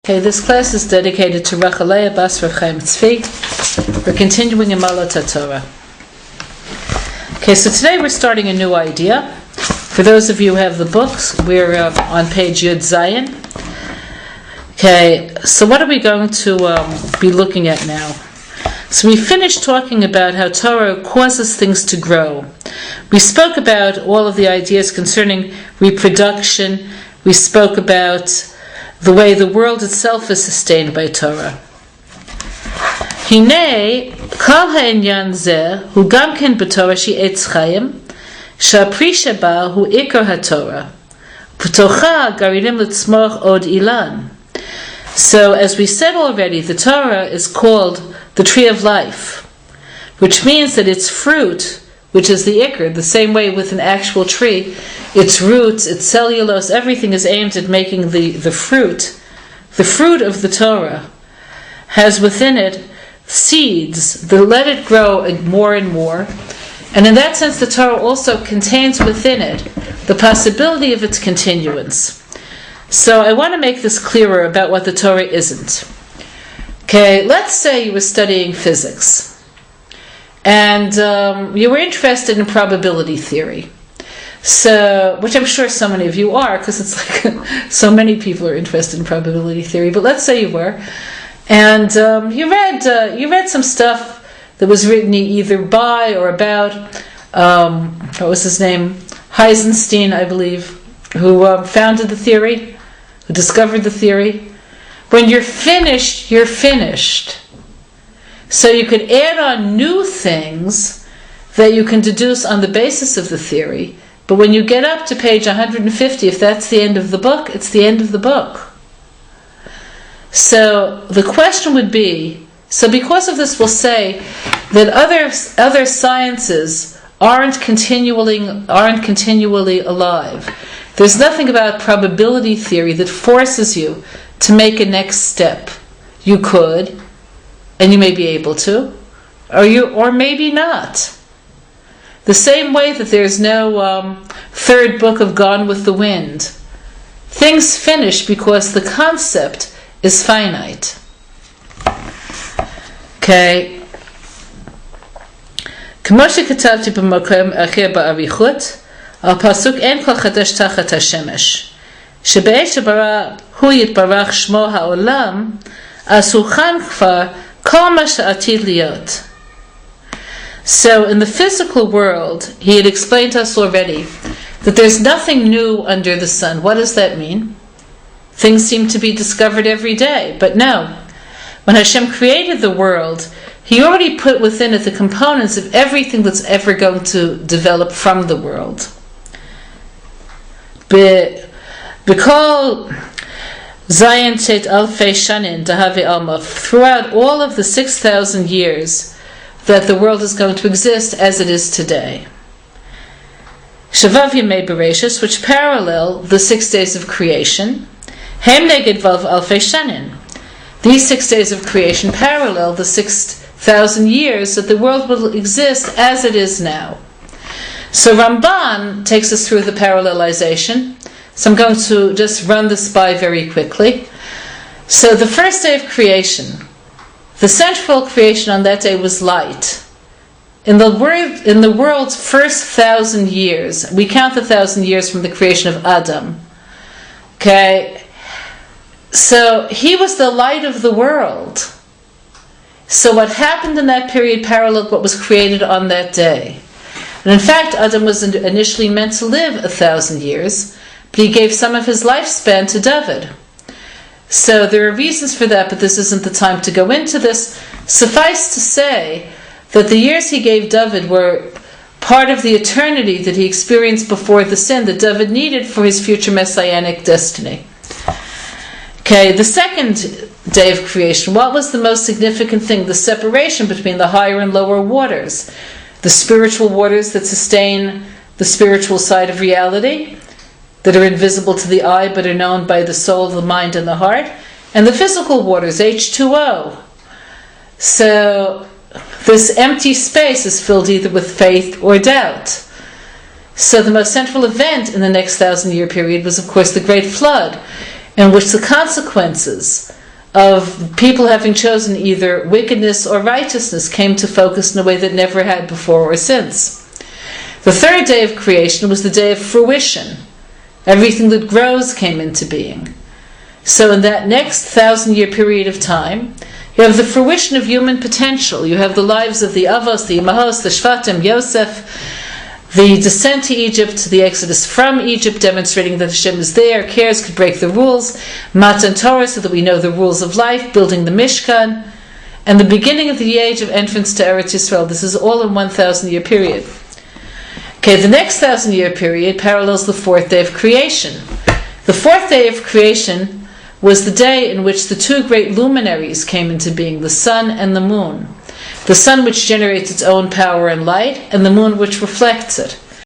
Okay, this class is dedicated to Rachalea Bas Rav Chaim Tzvi. We're continuing in Maalos Hatorah. Okay, so today we're starting a new idea. For those of you who have the books, we're on page Yud Zayin. Okay, so what are we going to be looking at now? So we finished talking about how Torah causes things to grow. We spoke about all of the ideas concerning reproduction. We spoke about the way the world itself is sustained by Torah. Hinei kol ha'inyan zeh hu gam ken b'Torah shi etz chayim sha'pri sheba hu ikar ha'Torah v'tocha garinim l'tzmoch od ilan. So, as we said already, the Torah is called the tree of life, which means that its fruit, which is the ikar, the same way with an actual tree, its roots, its cellulose, everything is aimed at making the fruit. The fruit of the Torah has within it seeds that let it grow more and more. And in that sense, the Torah also contains within it the possibility of its continuance. So I want to make this clearer about what the Torah isn't. Okay, let's say you were studying physics, and you were interested in probability theory. So, which I'm sure so many of you are, because it's like so many people are interested in probability theory. But let's say you were, and you read some stuff that was written either by or about what was his name, Heisenstein, I believe, who founded the theory, who discovered the theory. When you're finished, you're finished. So you could add on new things that you can deduce on the basis of the theory. But when you get up to page 150, if that's the end of the book, it's the end of the book. So the question would be, so because of this we'll say that other sciences aren't continually alive. There's nothing about probability theory that forces you to make a next step. You could, and you may be able to, or maybe not. The same way that there's no third book of Gone with the Wind. Things finish because the concept is finite. Okay. כמו שכתבתי במקום אחר באריכות, על פסוק אין כל חדש תחת השמש, שבעת שברא הוא יתברך שמו העולם, אז הוכן כבר כל מה שעתיד להיות. So in the physical world, he had explained to us already that there's nothing new under the sun. What does that mean? Things seem to be discovered every day, but no. When Hashem created the world, he already put within it the components of everything that's ever going to develop from the world. B'kol Zayin Shet Alfei Shanin Dahavi Alma, throughout all of the 6,000 years that the world is going to exist as it is today. Shavav Yemei Bereshis, which parallel the 6 days of creation. Hem Neged Vav Alfei Shanin. These 6 days of creation parallel the 6,000 years that the world will exist as it is now. So Ramban takes us through the parallelization. So I'm going to just run this by very quickly. So the first day of creation, the central creation on that day was light. In the world's first 1,000 years, we count the 1,000 years from the creation of Adam. Okay, so he was the light of the world. So what happened in that period paralleled what was created on that day. And in fact, Adam was initially meant to live 1,000 years, but he gave some of his lifespan to David. So there are reasons for that, but this isn't the time to go into this. Suffice to say that the years he gave David were part of the eternity that he experienced before the sin that David needed for his future messianic destiny. Okay, the second day of creation, what was the most significant thing? The separation between the higher and lower waters. The spiritual waters that sustain the spiritual side of reality, that are invisible to the eye but are known by the soul, the mind, and the heart, and the physical waters, H2O. So this empty space is filled either with faith or doubt. So the most central event in the next 1,000-year period was, of course, the Great Flood. in which the consequences of people having chosen either wickedness or righteousness came to focus in a way that never had before or since. The third day of creation was the day of fruition. Everything that grows came into being. So in that next 1,000-year period of time, you have the fruition of human potential. You have the lives of the Avos, the Imahos, the Shvatim, Yosef, the descent to Egypt, the exodus from Egypt, demonstrating that Hashem is there, cares, could break the rules, Matan Torah, so that we know the rules of life, building the Mishkan, and the beginning of the age of entrance to Eretz Yisrael. This is all in 1,000-year period. Okay, the next 1,000-year period parallels the fourth day of creation. The fourth day of creation was the day in which the two great luminaries came into being, the sun and the moon. The sun which generates its own power and light, and the moon which reflects it.